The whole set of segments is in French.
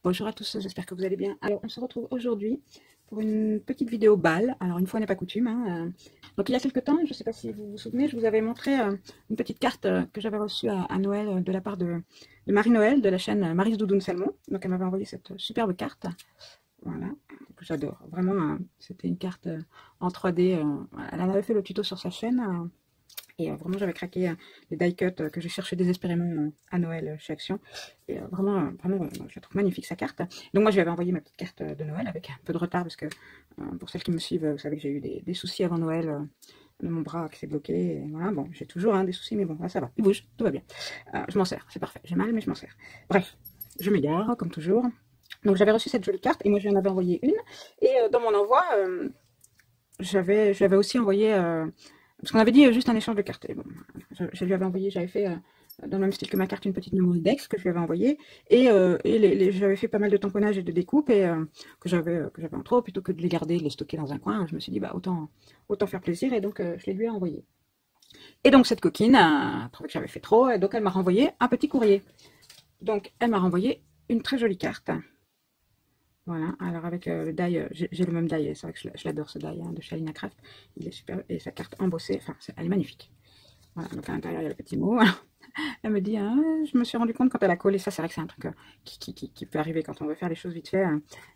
Bonjour à tous, j'espère que vous allez bien. Alors, on se retrouve aujourd'hui pour une petite vidéo bal. Alors, une fois n'est pas coutume. Donc, il y a quelques temps, je ne sais pas si vous vous souvenez, je vous avais montré une petite carte que j'avais reçue à Noël de la part de Marie-Noël de la chaîne Maryse Doudoune Salmon. Donc, elle m'avait envoyé cette superbe carte. Voilà, que j'adore. Vraiment, c'était une carte en 3D. Elle en avait fait le tuto sur sa chaîne. Et vraiment, j'avais craqué les die cuts que j'ai cherché désespérément à Noël chez Action. Et vraiment, je la trouve magnifique, sa carte. Donc moi, je lui avais envoyé ma petite carte de Noël avec un peu de retard, parce que pour celles qui me suivent, vous savez que j'ai eu des soucis avant Noël, de mon bras qui s'est bloqué. Et voilà, bon, j'ai toujours des soucis, mais bon, là, ça va, il bouge, tout va bien. Je m'en sers, c'est parfait. J'ai mal, mais je m'en sers. Bref, je m'égare, comme toujours. Donc j'avais reçu cette jolie carte, et moi, je lui en avais envoyé une. Et dans mon envoi, je lui avais aussi envoyé... parce qu'on avait dit juste un échange de cartes. Et bon, je lui avais envoyé, j'avais fait dans le même style que ma carte une petite memory dex que je lui avais envoyée. Et j'avais fait pas mal de tamponnage et de découpe et que j'avais en trop, plutôt que de les garder, de les stocker dans un coin. Je me suis dit, bah autant faire plaisir, et donc je les lui ai envoyés. Et donc cette coquine a trouvé que j'avais fait trop, et donc elle m'a renvoyé un petit courrier. Donc elle m'a renvoyé une très jolie carte. Voilà, alors avec le die, j'ai le même die, c'est vrai que je l'adore ce die de Shalina Craft, il est super, et sa carte embossée, enfin, elle est magnifique. Voilà, donc à l'intérieur il y a le petit mot. Elle me dit, je me suis rendu compte quand elle a collé, ça c'est vrai que c'est un truc qui peut arriver quand on veut faire les choses vite fait.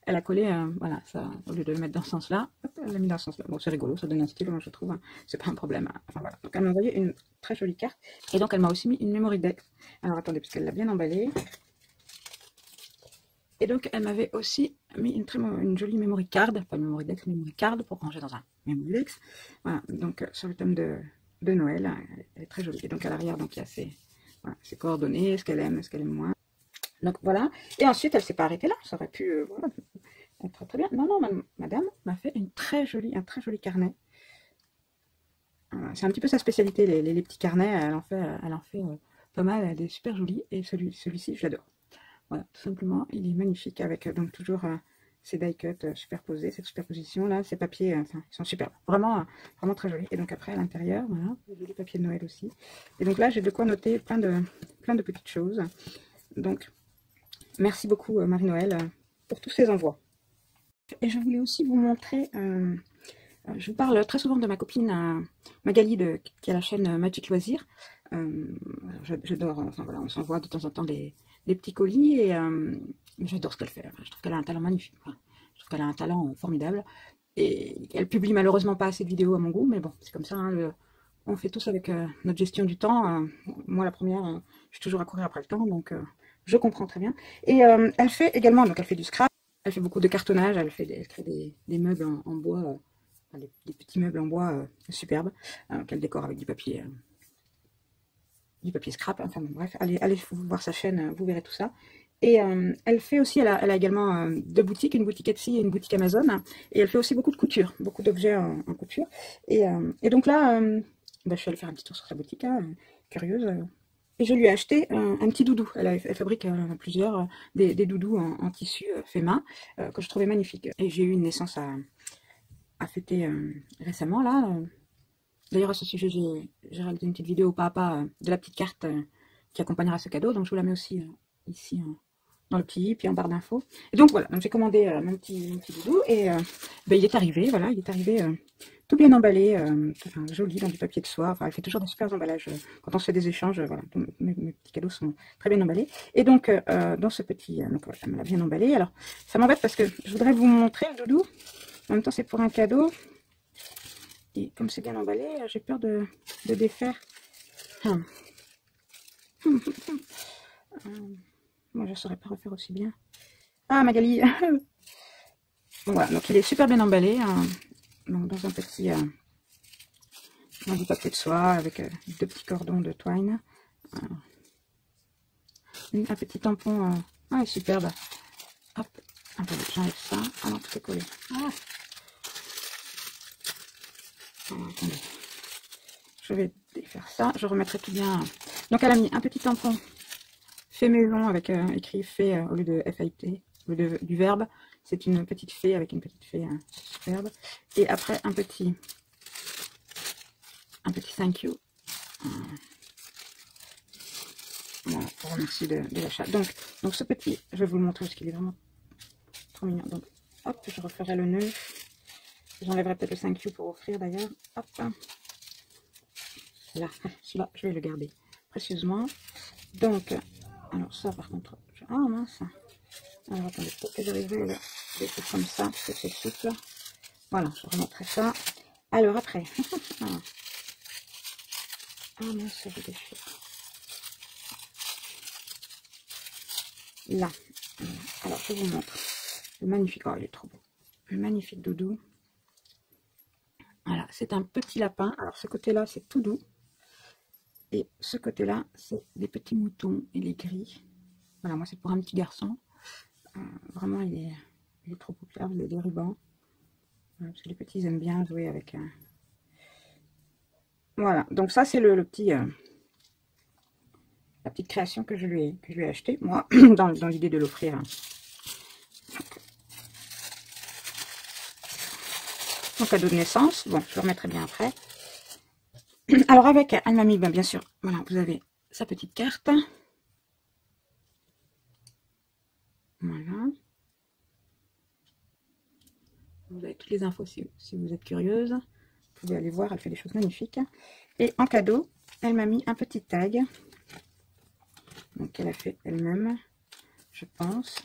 Elle a collé, voilà, ça, au lieu de le mettre dans ce sens-là, elle l'a mis dans ce sens-là. Bon, c'est rigolo, ça donne un style, moi je trouve, c'est pas un problème. Enfin voilà, donc elle m'a envoyé une très jolie carte, et donc elle m'a aussi mis une memory deck. Alors attendez, parce qu'elle l'a bien emballée. Et donc, elle m'avait aussi mis une jolie memory card, pas une memory deck, une memory card pour ranger dans un memory deck. Voilà, donc sur le thème de Noël, elle est très jolie. Et donc à l'arrière, donc il y a ses coordonnées, ce qu'elle aime moins. Donc voilà. Et ensuite, elle s'est pas arrêtée là. Ça aurait pu voilà, être très bien. Non, non, madame m'a fait un très joli carnet. Voilà, c'est un petit peu sa spécialité, les petits carnets. Elle en fait pas mal. Elle est super jolie. Et celui-ci, je l'adore. Voilà, tout simplement, il est magnifique avec donc toujours ces die cuts superposés, cette superposition là, ces papiers, enfin, ils sont superbes, vraiment très jolis. Et donc après à l'intérieur, voilà, le joli papier de Noël aussi. Et donc là, j'ai de quoi noter plein de petites choses. Donc, merci beaucoup Marie-Noël pour tous ces envois. Et je voulais aussi vous montrer, je vous parle très souvent de ma copine Magali qui a la chaîne Magic Loisirs. J'adore, enfin voilà, on s'envoie de temps en temps des petits colis, et j'adore ce qu'elle fait. Enfin, je trouve qu'elle a un talent magnifique. Enfin, je trouve qu'elle a un talent formidable. Et elle publie malheureusement pas assez de vidéos à mon goût, mais bon, c'est comme ça. On fait tous avec notre gestion du temps. Moi, la première, je suis toujours à courir après le temps, donc je comprends très bien. Et elle fait également, donc elle fait du scrap, elle fait beaucoup de cartonnage, elle crée des meubles en bois, des petits meubles en bois superbes, qu'elle décore avec du papier scrap, enfin bon, bref, allez voir sa chaîne, vous verrez tout ça. Et elle fait aussi, elle a également deux boutiques, une boutique Etsy et une boutique Amazon, et elle fait aussi beaucoup de couture, beaucoup d'objets en couture. Et donc là, je suis allée faire un petit tour sur sa boutique, curieuse, et je lui ai acheté un petit doudou. Elle fabrique plusieurs, des doudous en tissu fait main, que je trouvais magnifiques. Et j'ai eu une naissance à fêter récemment, là. D'ailleurs, à ce sujet, j'ai réalisé une petite vidéo pas à pas de la petite carte qui accompagnera ce cadeau. Donc, je vous la mets aussi ici dans le petit i, puis en barre d'infos. Et donc, voilà. Donc, j'ai commandé mon petit doudou. Et il est arrivé. Voilà, il est arrivé tout bien emballé, enfin, joli, dans du papier de soie. Enfin, elle fait toujours des super emballages. Quand on se fait des échanges, voilà, mes petits cadeaux sont très bien emballés. Et donc, dans ce petit... donc, voilà, elle me l'a bien emballé. Alors, ça m'embête parce que je voudrais vous montrer le doudou. En même temps, c'est pour un cadeau. Et comme c'est bien emballé, j'ai peur de défaire. Moi, je ne saurais pas refaire aussi bien. Ah, Magali. Voilà, donc il est super bien emballé. Donc dans un petit... dans du papier de soie, avec deux petits cordons de twine. Un petit tampon. Superbe. Hop. Attendez, j'enlève ça. Ah non, tout est collé. Attendez. Je vais défaire ça, je remettrai tout bien. Donc elle a mis un petit tampon fait maison avec écrit fait au lieu de FIT, au lieu du verbe. C'est une petite fée avec une petite fée superbe. Et après un petit thank you. Voilà, je vous remercie de l'achat. Donc ce petit, je vais vous le montrer parce qu'il est vraiment trop mignon. Donc hop, je referai le nœud. J'enlèverai peut-être le 5Q pour offrir d'ailleurs. Hop. Là, celui-là, je vais le garder précieusement. Donc, alors ça par contre, ah mince. Alors attendez, peut-être que j'arriverai à le laisser comme ça, parce que c'est souple. Voilà, je remettrai ça. Alors après, ah mince, ça je déchire. Là, alors je vous montre le magnifique, oh il est trop beau, le magnifique doudou. Voilà, c'est un petit lapin. Alors ce côté-là, c'est tout doux. Et ce côté-là, c'est des petits moutons et les gris. Voilà, moi c'est pour un petit garçon. Vraiment, il est trop populaire. Il y a des rubans. Voilà, parce que les petits ils aiment bien jouer avec. Voilà, donc ça c'est le petit, la petite création que je lui ai acheté, moi, dans l'idée de l'offrir. Mon cadeau de naissance. Bon, je le remettrai bien après. Alors avec, elle m'a mis, ben, bien sûr, voilà, vous avez sa petite carte. Voilà. Vous avez toutes les infos si vous êtes curieuse. Vous pouvez aller voir, elle fait des choses magnifiques. Et en cadeau, elle m'a mis un petit tag. Donc elle a fait elle-même, je pense.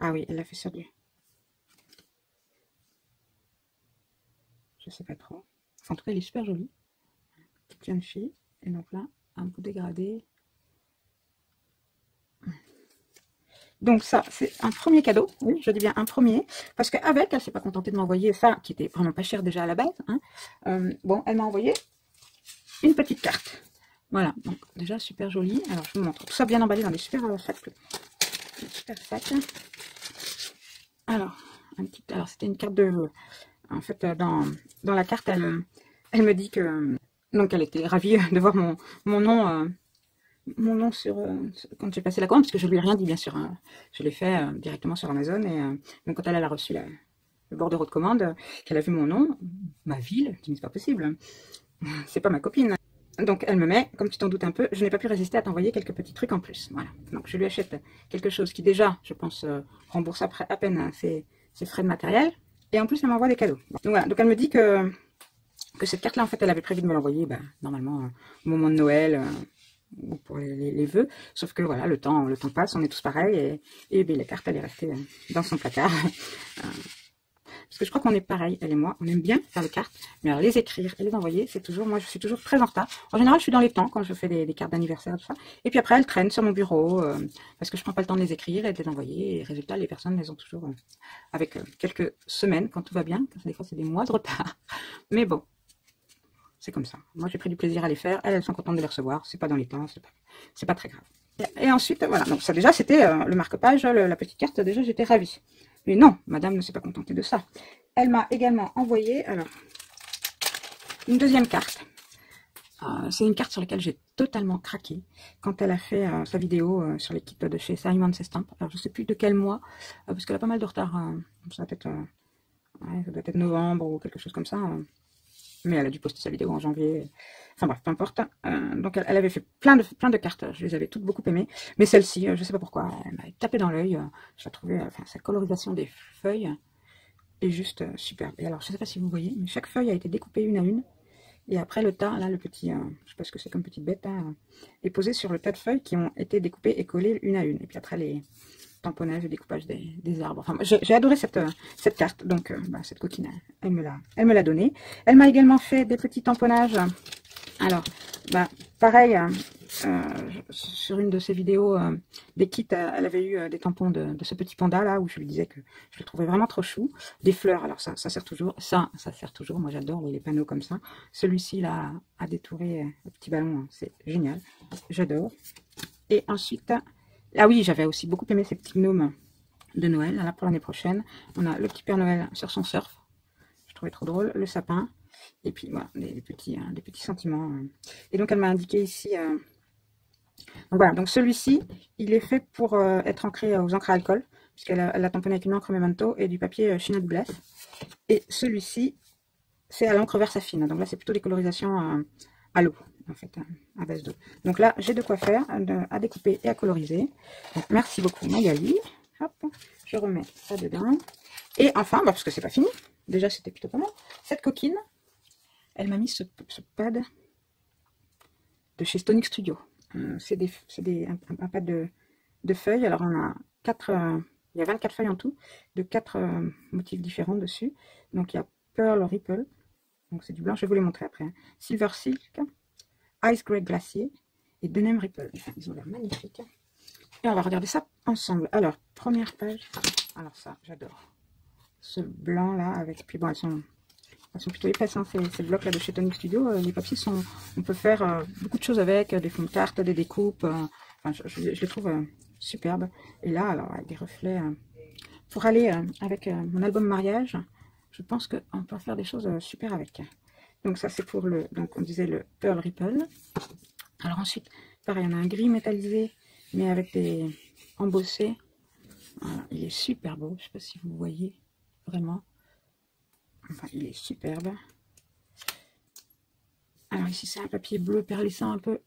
Ah oui, elle l'a fait sur du... Je sais pas trop. Enfin, en tout cas, elle est super jolie. Petite jeune fille. Et donc là, un bout dégradé. Donc ça, c'est un premier cadeau. Oui, je dis bien un premier. Parce qu'avec, elle ne s'est pas contentée de m'envoyer ça, qui était vraiment pas cher déjà à la base. Hein. Bon, elle m'a envoyé une petite carte. Voilà, donc déjà super jolie. Alors, je vous montre. Tout ça bien emballé dans des super sacs. Super sacs. Alors, alors c'était une carte de... En fait, dans la carte, elle me dit que... Donc, elle était ravie de voir mon nom sur quand j'ai passé la commande, parce que je lui ai rien dit, bien sûr. Hein. Je l'ai fait directement sur Amazon. Et donc, quand elle a reçu le bordereau de commande, qu'elle a vu mon nom, ma ville, je dis, c'est pas possible. C'est pas ma copine. Donc, elle me met, comme tu t'en doutes un peu, je n'ai pas pu résister à t'envoyer quelques petits trucs en plus. Voilà. Donc, je lui achète quelque chose qui, déjà, je pense, rembourse à peine ses frais de matériel. Et en plus, elle m'envoie des cadeaux. Donc, voilà. Donc, elle me dit que cette carte-là, en fait, elle avait prévu de me l'envoyer, bah, normalement, au moment de Noël, ou pour les vœux. Sauf que, voilà, le temps passe, on est tous pareils. Et ben, la carte, elle est restée dans son placard. Parce que je crois qu'on est pareil, elle et moi, on aime bien faire les cartes, mais alors les écrire et les envoyer, c'est toujours, moi je suis toujours très en retard. En général, je suis dans les temps quand je fais des cartes d'anniversaire, tout ça. Et puis après, elles traînent sur mon bureau, parce que je prends pas le temps de les écrire et de les envoyer. Et résultat, les personnes les ont toujours avec quelques semaines, quand tout va bien. Des fois, c'est des mois de retard. Mais bon, c'est comme ça. Moi, j'ai pris du plaisir à les faire. Elles sont contentes de les recevoir. C'est pas dans les temps, c'est pas très grave. Et ensuite, voilà. Donc ça déjà, c'était le marque-page, la petite carte. Déjà, j'étais ravie. Mais non, madame ne s'est pas contentée de ça. Elle m'a également envoyé, alors, une deuxième carte. C'est une carte sur laquelle j'ai totalement craqué quand elle a fait sa vidéo sur les kits de chez Simon Stamp. Alors, je ne sais plus de quel mois, parce qu'elle a pas mal de retard. Ça doit être novembre ou quelque chose comme ça. Mais elle a dû poster sa vidéo en janvier. Enfin bref, peu importe. Donc elle avait fait plein de cartes. Je les avais toutes beaucoup aimées. Mais celle-ci, je sais pas pourquoi, elle m'a tapé dans l'œil. Je la trouvais, enfin, sa colorisation des feuilles est juste superbe. Et alors, je sais pas si vous voyez, mais chaque feuille a été découpée une à une. Et après, le tas, là, le petit, je sais pas ce que c'est comme petite bête, hein, est posé sur le tas de feuilles qui ont été découpées et collées une à une. Et puis après, les tamponnage et découpage des arbres. Enfin, j'ai adoré cette carte, donc bah, cette coquine, elle me l'a donnée. Elle m'a également fait des petits tamponnages. Alors, bah, pareil, sur une de ses vidéos des kits, elle avait eu des tampons de ce petit panda là, où je lui disais que je le trouvais vraiment trop chou. Des fleurs, alors ça sert toujours, ça sert toujours, moi j'adore les panneaux comme ça. Celui-ci là, à détourer le petit ballon, hein, c'est génial, j'adore. Et ensuite... Ah oui, j'avais aussi beaucoup aimé ces petits gnomes de Noël. Là, pour l'année prochaine, on a le petit Père Noël sur son surf. Je trouvais trop drôle. Le sapin. Et puis, voilà, des petits sentiments. Et donc, elle m'a indiqué ici... Donc, voilà, donc celui-ci, il est fait pour être ancré aux encres à alcool. Puisqu'elle l'a tamponné avec une encre Memento et du papier China de Blesse. Et celui-ci, c'est à l'encre Versafine. Donc là, c'est plutôt des colorisations à l'eau. en fait, à base d'eau. Donc là, j'ai de quoi faire, à découper et à coloriser. Donc, merci beaucoup Magali. Hop, je remets ça dedans. Et enfin, parce que c'est pas fini, déjà c'était plutôt pas mal, cette coquine, elle m'a mis ce pad de chez Stonic Studio. C'est un pad de feuilles. Alors on a 4, il y a 24 feuilles en tout, de 4 motifs différents dessus. Donc il y a Pearl Ripple, donc c'est du blanc, je vais vous les montrer après. Silver Silk, Ice Grey Glacier et Denim Ripple. Enfin, ils ont l'air magnifiques. Et on va regarder ça ensemble. Alors, première page. Alors ça, j'adore. Ce blanc là, avec... Puis bon, elles sont plutôt épaisses, hein, ces blocs là de chez Stonic Studio. Les papiers sont... On peut faire beaucoup de choses avec, des fonds de carte, des découpes. Enfin, je les trouve superbes. Et là, alors, avec des reflets... pour aller avec mon album mariage, je pense qu'on peut faire des choses super avec. Donc ça, c'est pour le... Donc on disait le Pearl Ripple. Alors ensuite, pareil, on a un gris métallisé, mais avec des embossés. Voilà, il est super beau. Je ne sais pas si vous voyez vraiment. Enfin, il est superbe. Alors ici, c'est un papier bleu perlissant un peu.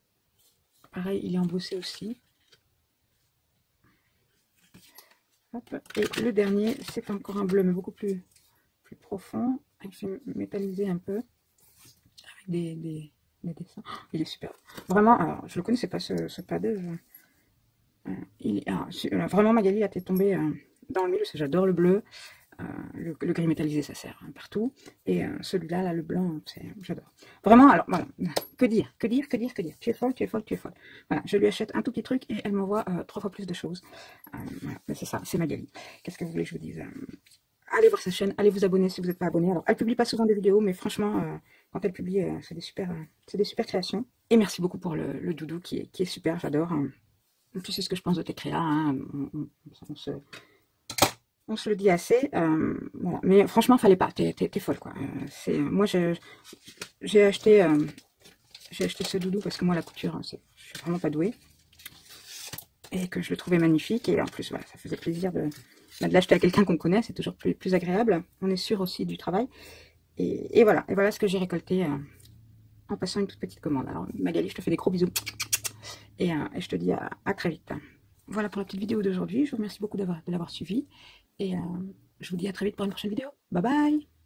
Pareil, il est embossé aussi. Hop. Et le dernier, c'est encore un bleu, mais beaucoup plus profond. Il fait métalliser un peu. Avec des dessins. Oh, il est superbe. Vraiment, alors, je ne le connaissais pas ce pad. Vraiment, Magali a été tombée dans le mille. J'adore le bleu. Le gris métallisé, ça sert partout. Et celui-là, là, le blanc, j'adore. Vraiment, alors, voilà. Que dire. Tu es folle. Voilà, je lui achète un tout petit truc et elle m'envoie 3 fois plus de choses. Voilà, c'est ça, c'est Magali. Qu'est-ce que vous voulez que je vous dise? Allez voir sa chaîne, allez vous abonner si vous n'êtes pas abonné. Alors, elle publie pas souvent des vidéos, mais franchement, quand elle publie, c'est des super créations. Et merci beaucoup pour le doudou qui est super, j'adore. Tu sais ce que je pense de tes créas, hein. On se le dit assez, voilà. Mais franchement, fallait pas, t'es folle, quoi. Moi, j'ai acheté ce doudou parce que moi, la couture, hein, je suis vraiment pas douée. Et que je le trouvais magnifique. Et en plus, voilà, ça faisait plaisir de l'acheter à quelqu'un qu'on connaît. C'est toujours plus agréable. On est sûr aussi du travail. Et voilà ce que j'ai récolté en passant une toute petite commande. Alors, Magali, je te fais des gros bisous. Et je te dis à très vite. Voilà pour la petite vidéo d'aujourd'hui. Je vous remercie beaucoup de l'avoir suivi. Et je vous dis à très vite pour une prochaine vidéo. Bye bye!